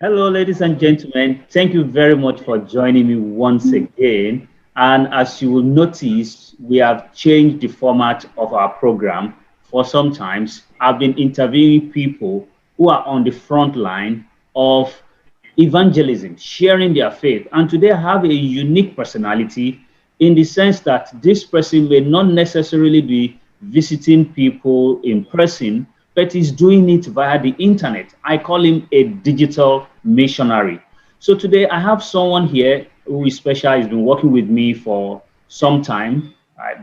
Hello, ladies and gentlemen. Thank you very much for joining me once again. And as you will notice, we have changed the format of our program for some times. I've been interviewing people who are on the front line of evangelism, sharing their faith. And today I have a unique personality in the sense that this person may not necessarily be visiting people in person, but is doing it via the internet. I call him a digital missionary. So today I have someone here who is special. He's been working with me for some time.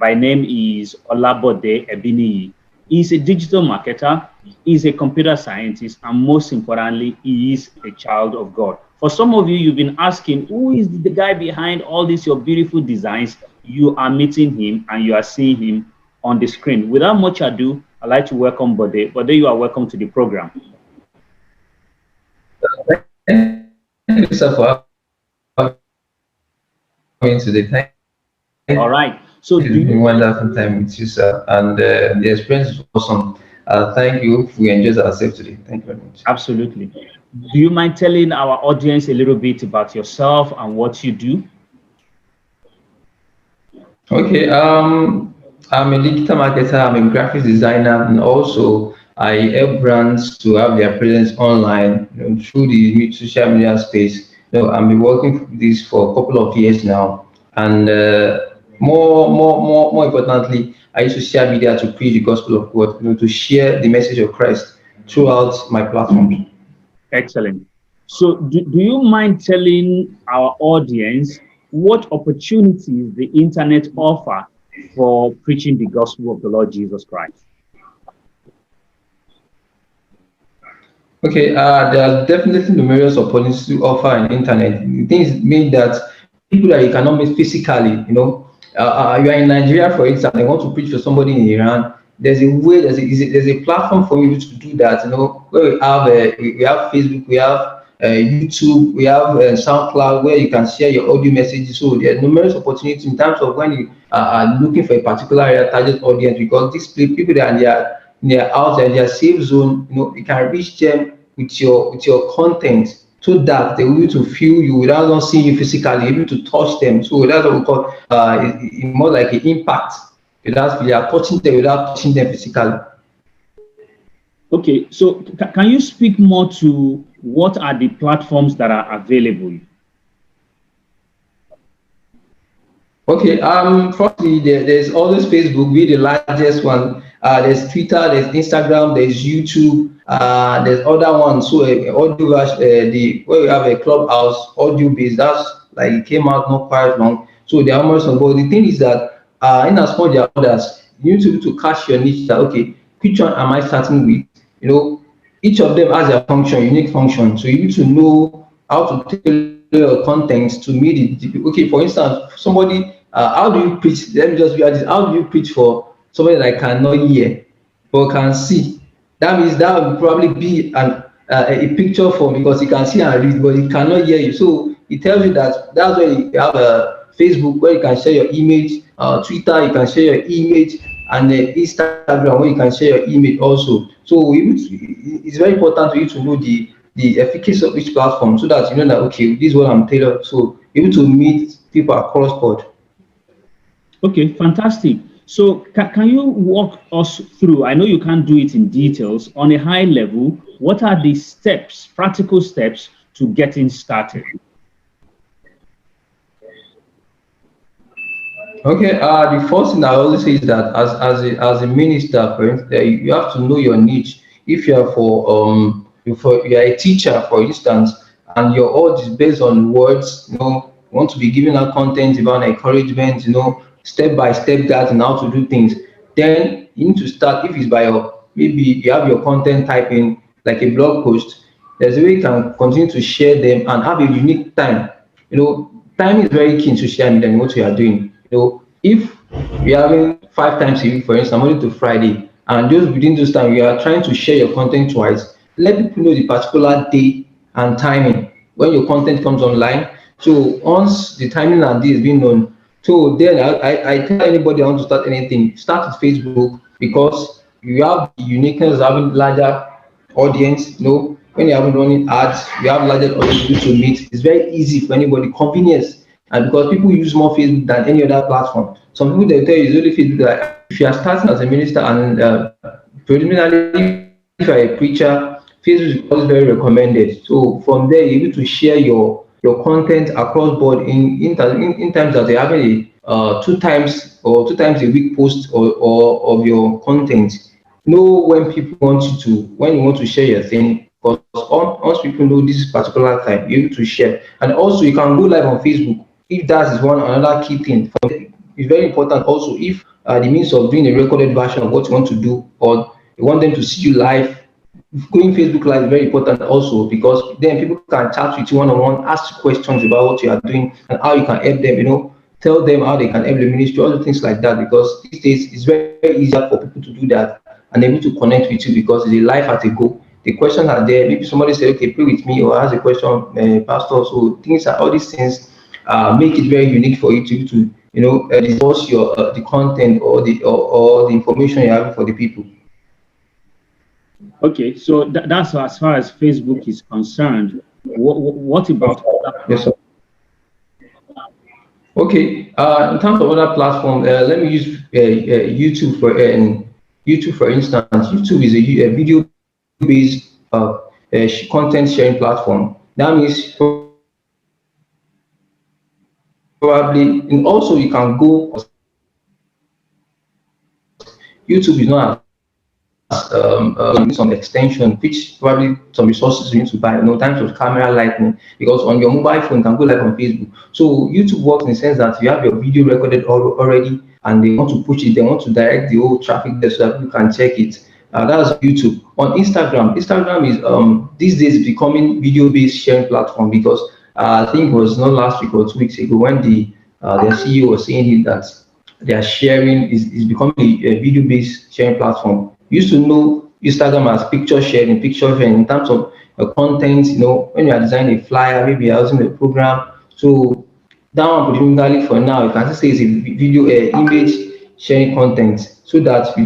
By name is Olabode Ebiniyi. He's a digital marketer, he's a computer scientist, and most importantly, he is a child of God. For some of you, you've been asking, who is the guy behind all these your beautiful designs? You are meeting him and you are seeing him on the screen. Without much ado, I'd like to welcome Bode. Bode, you are welcome to the program. Thank you, sir, for having me today. Thank All right. So you. do It's been a you wonderful time with you, sir, and the experience is awesome. Thank you. We enjoyed ourselves today. Thank you very much. absolutely. Do you mind telling our audience a little bit about yourself and what you do? Okay. I'm a digital marketer. I'm a graphic designer, and also I help brands to have their presence online, through the social media space. I've been working for this for a couple of years now, and more importantly, I use social media to preach the gospel of God, to share the message of Christ throughout my platforms. Excellent. So, do you mind telling our audience what opportunities the internet offer for preaching the gospel of the Lord Jesus Christ? Okay, there are definitely numerous opportunities to offer on internet. The things mean that people that you cannot meet physically, you are in Nigeria, for instance, and want to preach for somebody in Iran. There's a way, there's a platform for you to do that. Where we have Facebook, we have YouTube, we have SoundCloud, where you can share your audio messages. So there are numerous opportunities in terms of when you are looking for a particular area target audience, because these people that are in their house and their safe zone, you can reach them with your content, so that they will be able to feel you without not seeing you physically, able to touch them. So that's what we call more like an impact. Without you are touching them without touching them physically. Okay, so can you speak more to what are the platforms that are available? Okay, firstly, there's always Facebook, be the largest one. There's Twitter, there's Instagram, there's YouTube, there's other ones. So, audio, the where we have a clubhouse audio base, that's like it came out not quite long. So, there are almost on board. The thing is that, in as much as others, you need to be to catch your niche. That okay, which one am I starting with? You know, each of them has a function, unique function. So, you need to know how to tailor your content to meet it. Okay, for instance, somebody, how do you preach? Let me just be honest. How do you preach for somebody that cannot hear but can see? That means that will probably be a picture for him, because he can see and read, but he cannot hear you. So it tells you that that's why you have a Facebook where you can share your image, Twitter you can share your image, and Instagram where you can share your image also. So it's very important for you to know the efficacy of each platform, so that you know that okay, this is what I'm tailored. So able to meet people across board. Okay, fantastic. So can you walk us through? I know you can't do it in details. On a high level, what are the steps, practical steps to getting started? Okay, the first thing I always say is that as a minister, for instance, you have to know your niche. If you are you are a teacher, for instance, and your audience is based on words, you want to be giving out content about encouragement, step by step guides and how to do things. Then you need to start. If it's by your, maybe you have your content typing like a blog post, there's a way you can continue to share them and have a unique time. Time is very key in social media in what we are doing. If we are having 5 times a week, for instance, Monday to Friday, and just within those time you are trying to share your content twice, let people know the particular day and timing when your content comes online. So once the timing and day is being known, so then I tell anybody I want to start anything, start with Facebook, because you have the uniqueness of having larger audience. when you have running ads, you have larger audience to meet. It's very easy for anybody, convenience, and because people use more Facebook than any other platform. Some people they tell you it's only Facebook. Like if you are starting as a minister and preliminarily if you're a preacher, Facebook is always very recommended. So from there, you're able to share your content across board in times that you're having a two times a week post or of your content. Know when people want you to when you want to share your thing. Because once people know this particular time, you're able to share. And also you can go live on Facebook. If that is one another key thing, it's very important also if the means of doing a recorded version of what you want to do, or you want them to see you live. Going Facebook Live is very important also, because then people can chat with you one-on-one, ask you questions about what you are doing and how you can help them, tell them how they can help the ministry, all the things like that, because these days it's very, very easier for people to do that and able to connect with you because it's a life at a go. The questions are there. Maybe somebody say, okay, pray with me, or ask a question, pastor. So all these things make it very unique for you to discuss your the content or the information you have for the people. Okay, so that's as far as Facebook is concerned. What about other Yes, sir. Okay, in terms of other platforms, let me use YouTube for instance. YouTube is a video-based content sharing platform. That means probably, and also you can go. YouTube is not some extension, which probably some resources you need to buy, times of camera lighting, because on your mobile phone you can go live on Facebook. So YouTube works in the sense that you have your video recorded already and they want to push it, they want to direct the whole traffic there so that you can check it. That's YouTube. On Instagram is these days becoming video-based sharing platform, because I think it was not last week or 2 weeks ago when their CEO was saying it, that they are sharing is becoming a video-based sharing platform. You used to know Instagram as picture sharing in terms of content, when you are designing a flyer, maybe you're using a program. So that one particularly for now, you can say it's a video image sharing content, so that you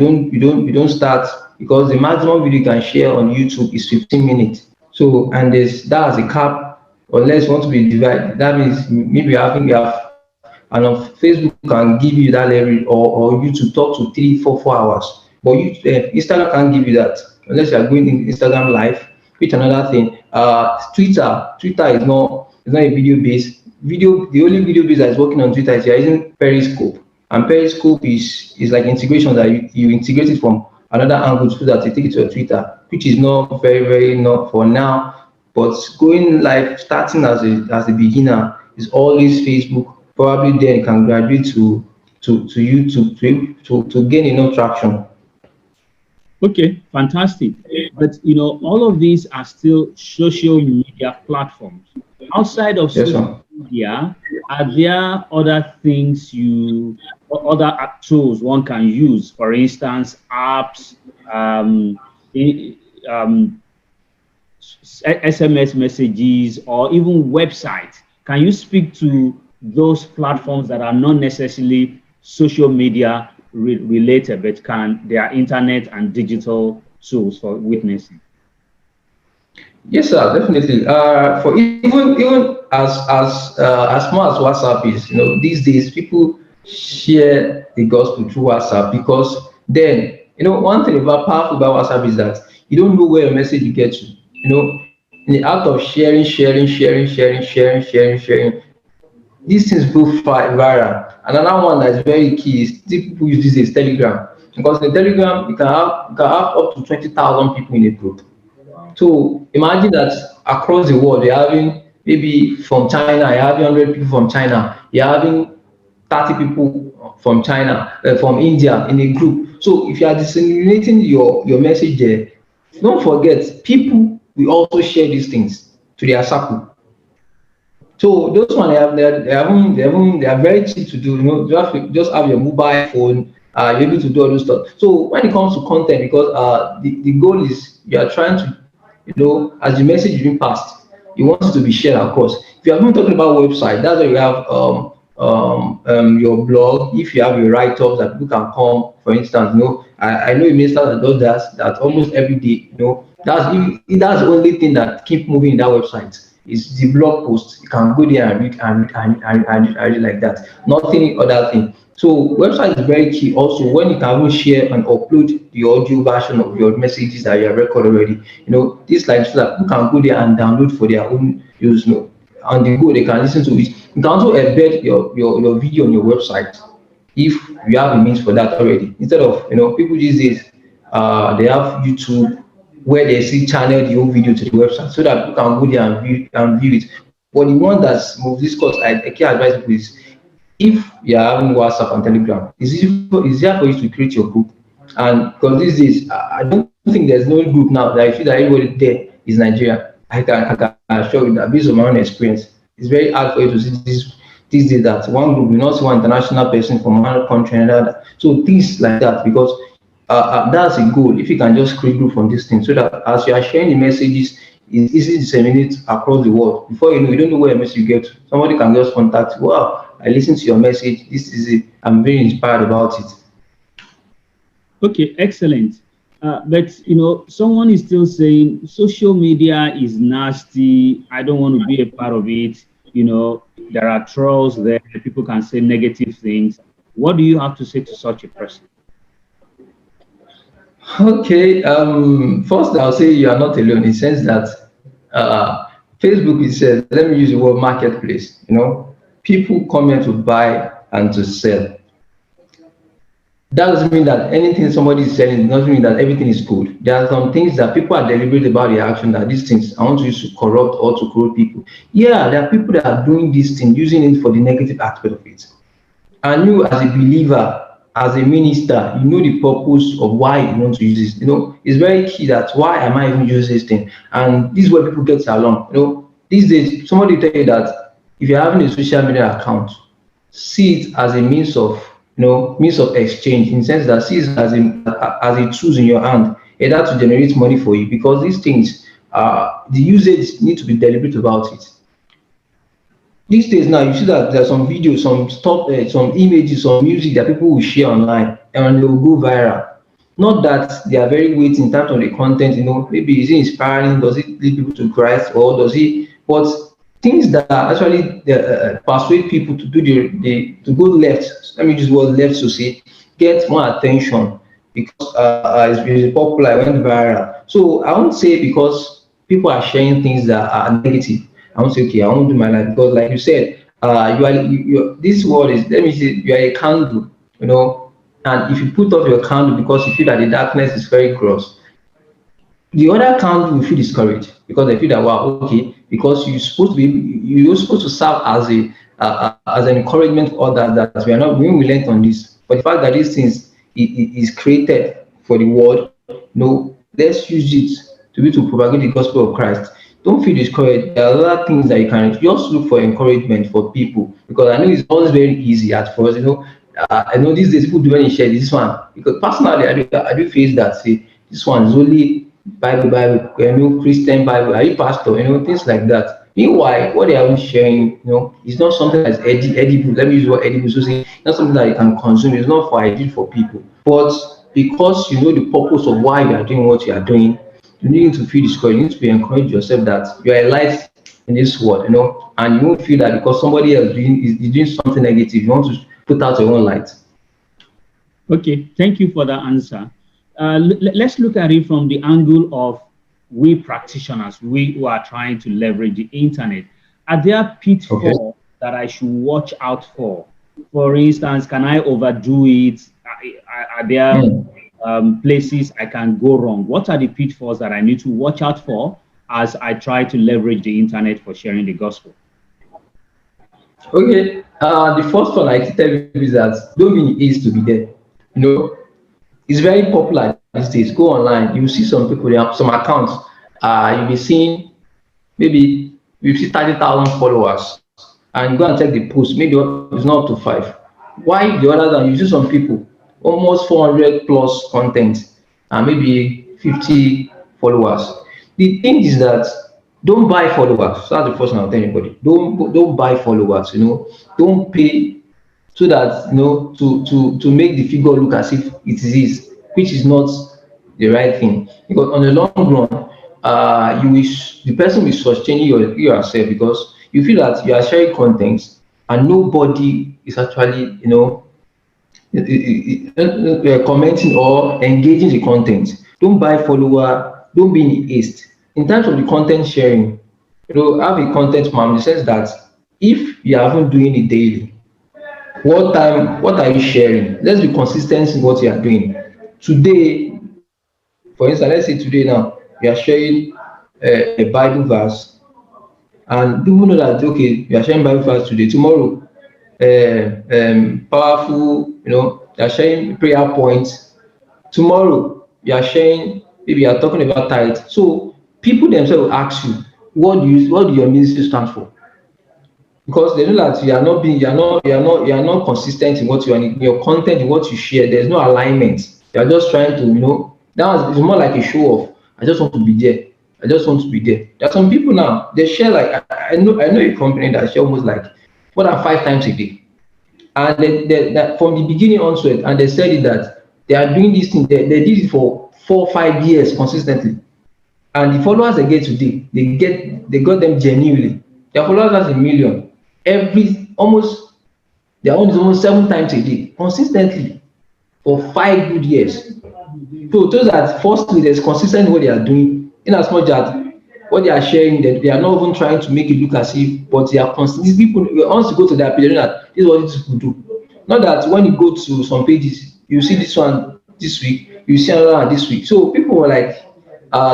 don't start, because the maximum video you can share on YouTube is 15 minutes. So and that's a cap, unless you want to be divided. That means maybe you have and on Facebook can give you that level, or YouTube talk to 3 4 4 hours, but Instagram can't give you that unless you are going in Instagram live. Which another thing, Twitter is not a video. The only video base that is working on Twitter is you're using Periscope, and Periscope is like integration that you integrate it from another angle so that you take it to your Twitter, which is not very, very not for now. But going live, starting as a beginner, is always Facebook. Probably then you can graduate to YouTube to gain enough traction. Okay, fantastic. But all of these are still social media platforms. Outside of Yes, social sir. media, are there other things or other tools one can use? For instance, apps, i- um, SMS messages, or even websites. Can you speak to those platforms that are not necessarily social media related, but they are internet and digital tools for witnessing? Yes, sir, definitely. For even as small as WhatsApp is, these days people share the gospel through WhatsApp, because then one thing about powerful about WhatsApp is that you don't know where your message will get to. In the act of sharing, these things go viral. Another one that is very key is people use this is Telegram, because in Telegram you can have up to 20,000 people in a group. So imagine that across the world, you're having maybe from China, you're having 100 people from China, you're having 30 people from China, from India in a group. So if you are disseminating your message there, don't forget, people will also share these things to their circle. So those one they are very cheap to do. Just have your mobile phone. You're able to do all those stuff. So when it comes to content, because the goal is you are trying to, as the message is being passed, you want it to be shared across. If you are not talking about website, that's where you have your blog. If you have your write-ups that people can come, for instance, I know a minister that does that almost every day. That's the only thing that keep moving in that website is the blog post. You can go there and read and read like that. Nothing other thing. So website is very key. Also, when you can even share and upload the audio version of your messages that you have recorded already, this like so that people can go there and download for their own use. On the go they can listen to it. You can also embed your video on your website if you have a means for that already. Instead of people these days, they have YouTube where they see channel the whole video to the website so that people can go there and view it. But the one that's most discussed, I can advise people is if you are having WhatsApp and Telegram, it's easier for you to create your group. And because these days, I don't think there's no group now that I feel that everybody there is Nigeria. I can assure you that based on my own experience, it's very hard for you to see this these days that one group will not see one international person from one country and another. So things like that because that's a goal. If you can just create group from this thing, so that as you are sharing the messages, it's easy to disseminate across the world. Before you don't know where a message get. Somebody can just contact you. Wow, I listened to your message. This is it. I'm very inspired about it. Okay, excellent. But someone is still saying social media is nasty. I don't want to be a part of it. There are trolls there. People can say negative things. What do you have to say to such a person? Okay. First, I'll say you are not alone in the sense that Facebook is, let me use the word marketplace. People come here to buy and to sell. That doesn't mean that anything somebody is selling doesn't mean that everything is good. There are some things that people are deliberate about their action, that these things I want to use to corrupt or to corrupt people. Yeah, there are people that are doing this thing, using it for the negative aspect of it. And you as a believer, as a minister, you know the purpose of why you want to use this. It's very key that why am I even using this thing? And this is where people get along. These days, somebody tell you that if you're having a social media account, see it as a means of exchange, in the sense that see it as a tool in your hand, either to generate money for you, because these things, the usage need to be deliberate about it. These days now, you see that there's some videos, some stuff, some images, some music that people will share online and they will go viral. Not that they are very weighty in terms of the content, maybe is it inspiring, does it lead people to Christ, or does it, but things that actually persuade people to do to go left, let me use the word left to say, get more attention because it's popular, it went viral. So I won't say because people are sharing things that are negative, I won't say, okay, I won't do my life, because like you said, this word is, let me say, you are a candle, and if you put off your candle because you feel that the darkness is very gross, the other candle will feel discouraged because they feel that, wow, okay, because you're supposed to serve as as an encouragement for others, that we are not being relent on this. But the fact that these things is created for the world, let's use it to be to propagate the gospel of Christ. Don't feel discouraged. There are other things that you can just look for encouragement for people, because I know it's always very easy at first. I know these days people do any share this one, because personally I do face that, say this one is only Bible, Christian Bible, are you pastor, things like that. Meanwhile, what they are sharing, it's not something that's edible. Let me use what edible, so say it's not something that you can consume. It's not for ideal for people. But because you know the purpose of why you are doing what you are doing, you need to feel discouraged. You need to be encouraged yourself that you are a light in this world, and you won't feel that because somebody else is doing something negative, you want to put out your own light. Okay, thank you for that answer. Let's look at it from the angle of we practitioners, we who are trying to leverage the internet. Are there pitfalls that I should watch out for? For instance, can I overdo it? Are there places I can go wrong? What are the pitfalls that I need to watch out for as I try to leverage the internet for sharing the gospel? Okay, the first one I tell you is that don't mean it is to be there. It's very popular these days. Go online, you see some people, they have some accounts. You'll be seeing maybe you see 30,000 followers, and you go and check the post, maybe it's not up to 5. Why the other than you see some people almost 400 plus content and maybe 50 followers. The thing is that don't buy followers. That's the first thing I'll tell anybody. Don't buy followers. Don't pay so that to make the figure look as if it is, which is not the right thing, because on the long run, the person will sustain yourself, because you feel that you are sharing content and nobody is actually, commenting or engaging the content. Don't buy follower, don't be in haste. In terms of the content sharing, have a content map in the sense that if you haven't doing it daily, what are you sharing? Let's be consistent in what you are doing. Today, for instance, let's say today now, you are sharing a Bible verse, and people know that, okay, you are sharing Bible verse today. Tomorrow, powerful, you are sharing prayer points. Tomorrow, you are sharing, maybe you are talking about tithe. So people themselves will ask you, what do your ministry stand for? Because they know that you are not consistent in what you are in your content, in what you share. There's no alignment. You are just trying to, it's more like a show off. I just want to be there. I just want to be there. There are some people now, they share like, I know a company that share almost like more than 5 times a day. And that from the beginning onward, and they said it that they are doing this thing, they did it for 4 or 5 years consistently. And the followers they get today, they got them genuinely. Their followers has a million. Every almost their own is almost 7 times a day, consistently for 5 good years. So those that firstly there's consistent in what they are doing, in as much as what they are sharing, that they are not even trying to make it look as if, but they are constant. These people, once you go to their page, you know that this is what these people do. Not that when you go to some pages, you see this one this week, you see another one this week. So people were like,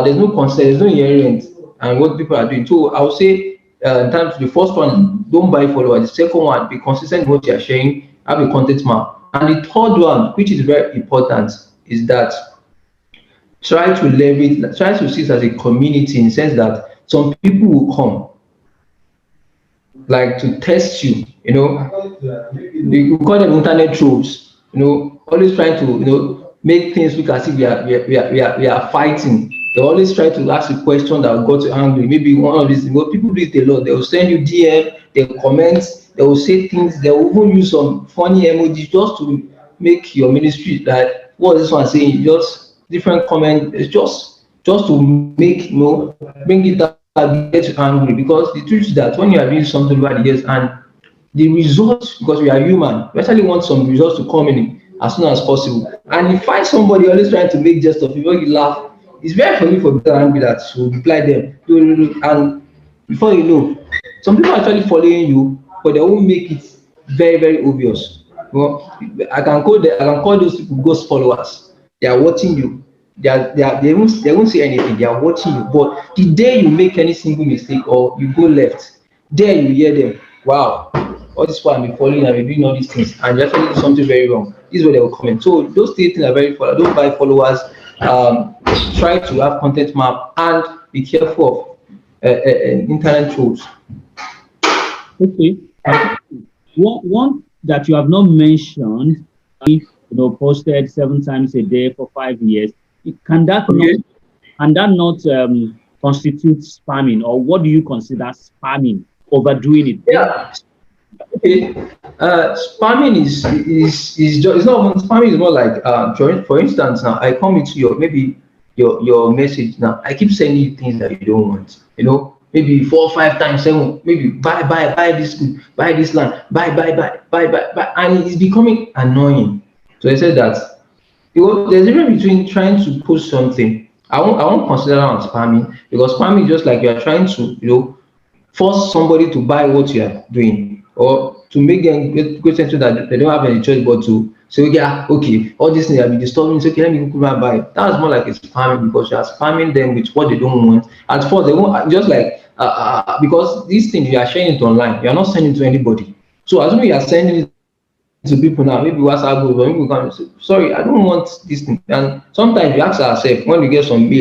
there's no consent, there's no inherent and what people are doing. So I would say, in terms of the first one, don't buy followers. The second one, be consistent in what you are sharing, have a content map. And the third one, which is very important, is that try to see it as a community, in the sense that some people will come like to test you, we call them internet trolls, always trying to, make things look as if we are fighting. They always try to ask a question that will got you angry. Maybe one of these, people do it a lot. They will send you DM, they will comment, they will say things, they will even use some funny emojis just to make your ministry like, what is this one saying? Just different comment. It's just to make, bring it down, get you angry. Because the truth is that when you are doing something over the years, and the results, because we are human, we actually want some results to come in as soon as possible. And you find somebody always trying to make jest of you, when you laugh, it's very funny for people angry that you reply them. And before you know, some people are actually following you, but they won't make it very, very obvious. Well, I can call those people ghost followers. They are watching you. They won't say anything. They are watching you. But the day you make any single mistake or you go left, there you hear them. Wow, all this while I'm following, I'm doing all these things, and you actually do something very wrong. This is where they will comment. So those three things are very important. Don't buy followers. Try to have content map, and be careful of internet trolls. Okay. One that you have not mentioned, posted 7 times a day for 5 years. Can that Okay. not constitute spamming, or what do you consider spamming? Overdoing it? Yeah. Okay. Spamming is just, it's not even spamming. Is more like, for instance, now I come into your message now. I keep sending you things that you don't want. Maybe 4 or 5 times, 7. Maybe buy this good, buy this land, buy, and it's becoming annoying. So I said that, there's a difference between trying to post something. I won't consider that as spamming, because spamming is just like you are trying to, force somebody to buy what you are doing, or to make them get into that they don't have any choice but to say, okay, okay, all these things have been disturbing, so okay, let me go and buy it. That's more like a spamming, because you are spamming them with what they don't want. At first, they won't, just like, because this thing, you are sharing it online, you are not sending it to anybody. So as soon as you are sending it to people now, maybe WhatsApp group, or people come and say, sorry, I don't want this thing. And sometimes we ask ourselves, when we get some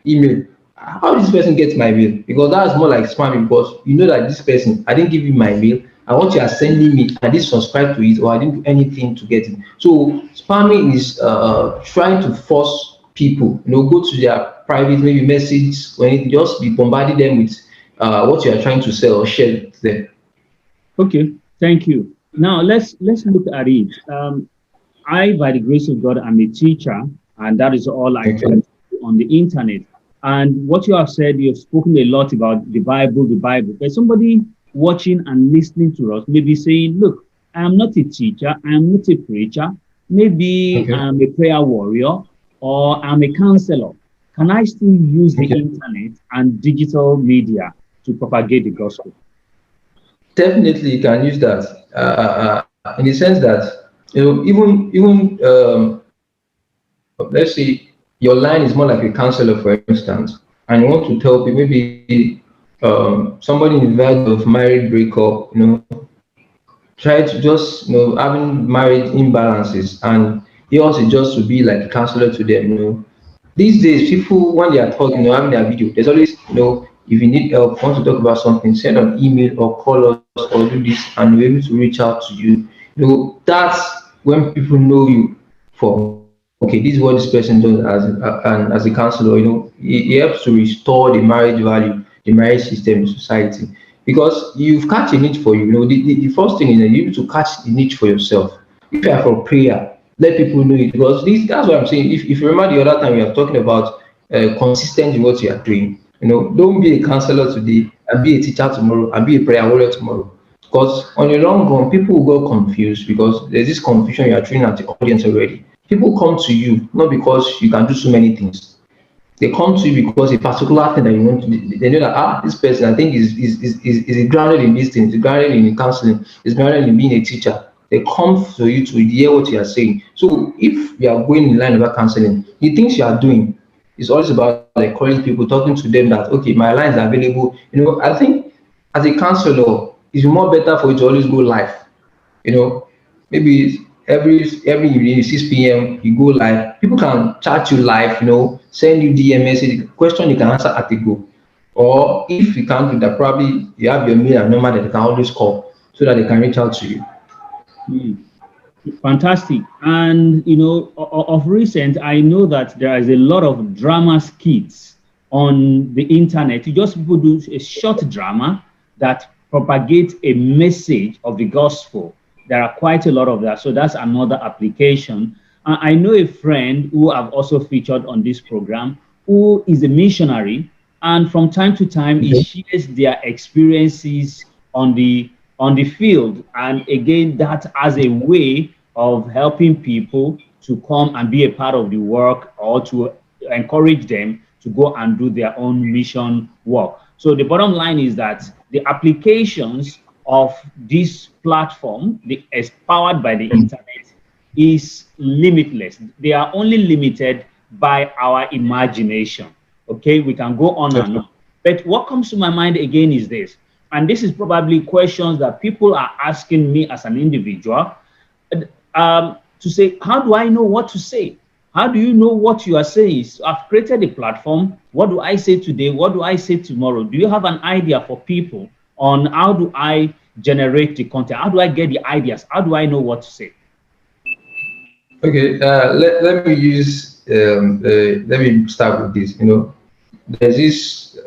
email, how did this person get my mail? Because that's more like spamming, because you know that this person, I didn't give you my mail, and what you are sending me, I didn't subscribe to it, or I didn't do anything to get it. So spamming is trying to force people, go to their private, maybe message, or anything, just be bombarding them with what you are trying to sell or share to them. Okay, thank you. Now let's look at it. I, by the grace of God, I'm a teacher, and that is all I Okay. try to on the internet. And what you have said, you've spoken a lot about the Bible, the Bible. There's somebody watching and listening to us, maybe saying, look, I am not a teacher, I am not a preacher, maybe Okay. I'm a prayer warrior, or I'm a counselor. Can I still use the Okay. internet and digital media to propagate the gospel? Definitely, you can use that in the sense that even let's say your line is more like a counselor, for instance, and you want to tell people maybe somebody in the verge of marriage breakup, try to just having marriage imbalances, and he also just to be like a counselor to them. These days, people when they are talking, having their video, there's always if you need help, want to talk about something, send an email or call us or do this, and we're able to reach out to you. That's when people know you for, okay, this is what this person does as a counselor. He helps to restore the marriage value, the marriage system in society, because you've catch a niche for you. The first thing is that you need to catch the niche for yourself. If you are for prayer, let people know it, because that's what I'm saying. If you remember the other time we are talking about consistent in what you are doing. Don't be a counselor today and be a teacher tomorrow and be a prayer warrior tomorrow. Because on the long run, people will go confused, because there's this confusion you are throwing at the audience already. People come to you not because you can do so many things. They come to you because a particular thing that you want to do. They know that this person, I think, is grounded in this thing, is grounded in counseling, is grounded in being a teacher. They come to you to hear what you are saying. So if you are going in line about counseling, the things you are doing is always about like calling people, talking to them that, okay, my line is available. I think as a counselor, it's more better for you to always go live. you know, Maybe every evening 6 p.m. you go live. People can chat you live, send you DM message, question you can answer at a go. Or if you can't do that, probably you have your mail and number that they can always call so that they can reach out to you. Hmm. Fantastic. And, of recent, I know that there is a lot of drama skits on the internet. You just people do a short drama that propagates a message of the gospel. There are quite a lot of that. So that's another application. I know a friend who I've also featured on this program who is a missionary. And from time to time, he Okay. shares their experiences on the field, and again that as a way of helping people to come and be a part of the work, or to encourage them to go and do their own mission work. So the bottom line is that the applications of this platform, is powered by the internet, is limitless. They are only limited by our imagination. Okay, we can go on and on. But what comes to my mind again is this, and this is probably questions that people are asking me as an individual, to say, how do I know what to say? How do you know what you are saying? So I've created a platform. What do I say today? What do I say tomorrow? Do you have an idea for people on how do I generate the content? How do I get the ideas? How do I know what to say? Okay, let me start with this. There's this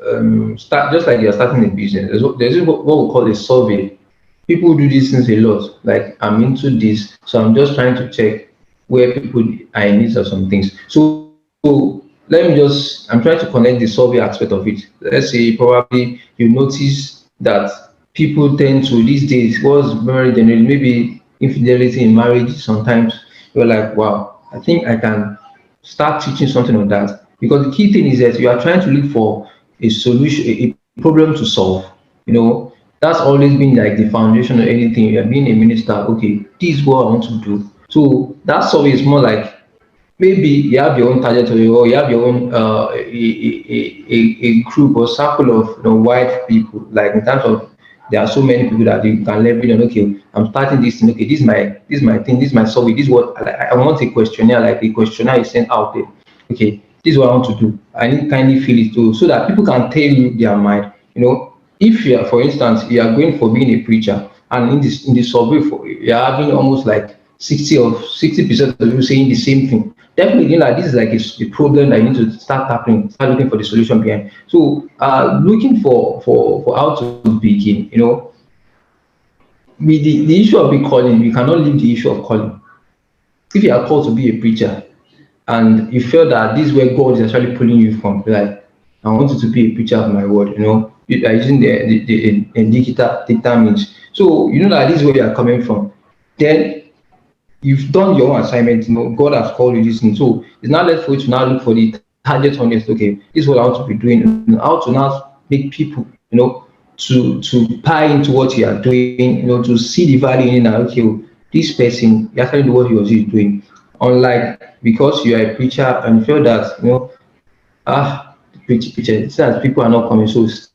start, just like you're starting a business. There's what we call a survey. People do these things a lot. Like, I'm into this, so I'm just trying to check where people are in need of some things. I'm trying to connect the survey aspect of it. Let's say probably you notice that people tend to these days, what's very general, maybe infidelity in marriage. Sometimes you're like, wow, I think I can start teaching something on that. Because the key thing is that you are trying to look for a solution, a problem to solve. That's always been like the foundation of anything. You are being a minister, okay, this is what I want to do. So that survey is more like, maybe you have your own target, or you have your own a group or circle of wide people. Like, in terms of, there are so many people that you can leverage on. Okay, I'm starting this thing. Okay, this is my thing. This is my survey. This is what I want, a questionnaire. Like, a questionnaire is sent out there. Okay, this is what I want to do. I need kindly fill it too, so that people can tell you their mind. If you are, for instance, you are going for being a preacher, and in the survey, you are having almost like 60% of you saying the same thing. Definitely, like, this is like a problem that you need to start tackling, start looking for the solution behind. So, looking for how to begin. The issue of be calling, you cannot leave the issue of calling. If you are called to be a preacher, and you feel that this is where God is actually pulling you from. Like, I want you to be a preacher of my word, you are using the digital means. So you know that this is where you are coming from. Then you've done your own assignment, God has called you this thing. So it's not left for you to now look for the target audience. Okay, this is what I want to be doing, how to now make people, to buy into what you are doing, to see the value in that. Okay, oh, this person you actually know what he was doing. Unlike because you are a preacher and you feel that preacher, since people are not coming, so it's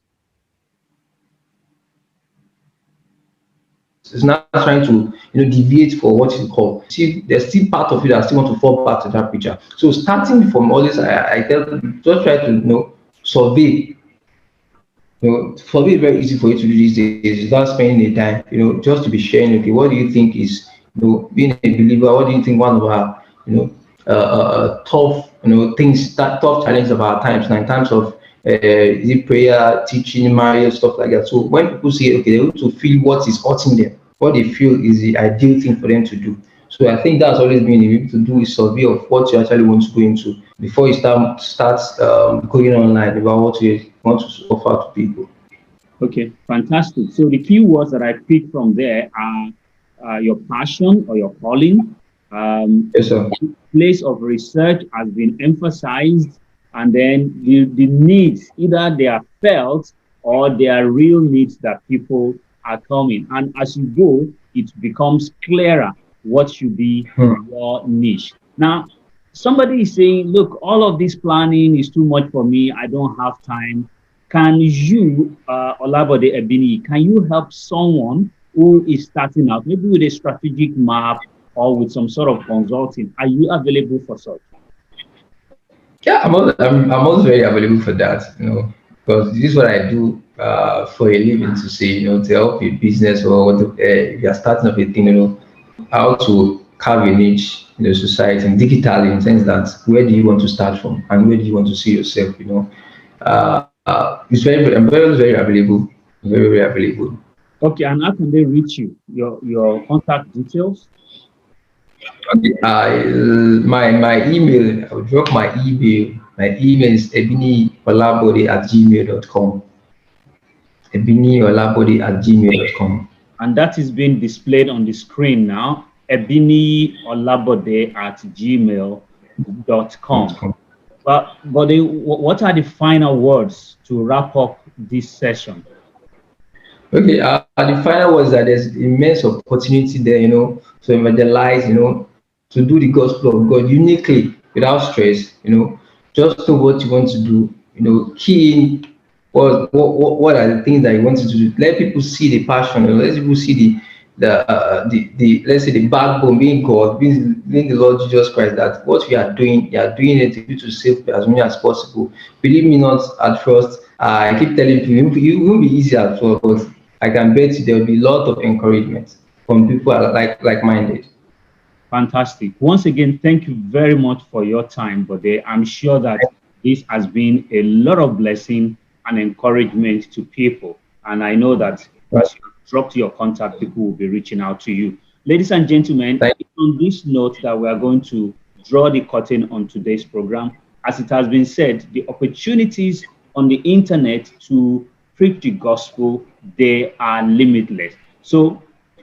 not trying to deviate for what you call. See, there's still part of you that still want to fall back to that picture. So starting from all this, I tell people, just try to survey. Survey is very easy for you to do these days without spending the time. Just to be sharing. Okay, what do you think is being a believer? What do you think one of our tough things, that tough challenge of our times now in terms of is it prayer, teaching, marriage, stuff like that. So when people say, okay, they want to feel what is hurting them, what they feel is the ideal thing for them to do. So I think that's always been able to do a survey of what you actually want to go into before you start going online about what you want to offer to people. Okay, fantastic. So the key words that I picked from there are your passion or your calling. Yes, sir. Place of research has been emphasized, and then the needs, either they are felt or they are real needs that people are coming. And as you go, it becomes clearer what should be your niche. Now, somebody is saying, look, all of this planning is too much for me. I don't have time. Can you, Olabode Ebiniyi, can you help someone who is starting out, maybe with a strategic map or with some sort of consulting? Are you available for such? Yeah, I'm always very available for that, because this is what I do for a living to say, to help a business or what if you're starting up a thing, how to carve a niche in the society and digitally in the sense that where do you want to start from and where do you want to see yourself, it's I'm very available, very available. Okay, and how can they reach you? Your contact details? Okay, my email, I'll drop my email. My email is ebiniyiolabode@gmail.com. ebiniyiolabode@gmail.com. And that is being displayed on the screen now. Ebiniyi Olabode at gmail.com. But what are the final words to wrap up this session? Okay, the final was that there's immense opportunity there, to evangelize, to do the gospel of God uniquely without stress, just do what you want to do, key in what are the things that you want to do. Let people see the passion, let people see the let's say the backbone being God, being the Lord Jesus Christ, that what we are doing, you are doing it to save as many as possible. Believe me not at first. I keep telling people it won't be easy at first, but I can bet you there will be a lot of encouragement from people like-minded. Fantastic. Once again, thank you very much for your time, Bode. I'm sure that this has been a lot of blessing and encouragement to people. And I know that as you drop your contact, people will be reaching out to you. Ladies and gentlemen, it's on this note that we are going to draw the curtain on today's program. As it has been said, the opportunities on the internet to preach the gospel, they are limitless. So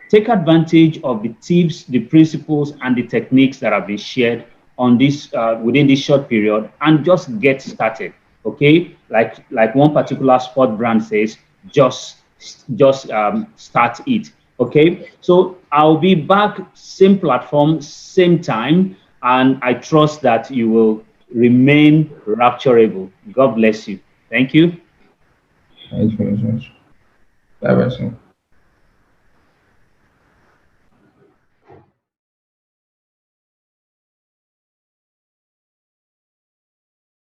take advantage of the tips, the principles, and the techniques that have been shared on this within this short period, and just get started. Okay, like one particular sport brand says, just start it. Okay, so I'll be back, same platform, same time, and I trust that you will remain rapturable. God bless you. Thank you. Thank you very much. Bye bye.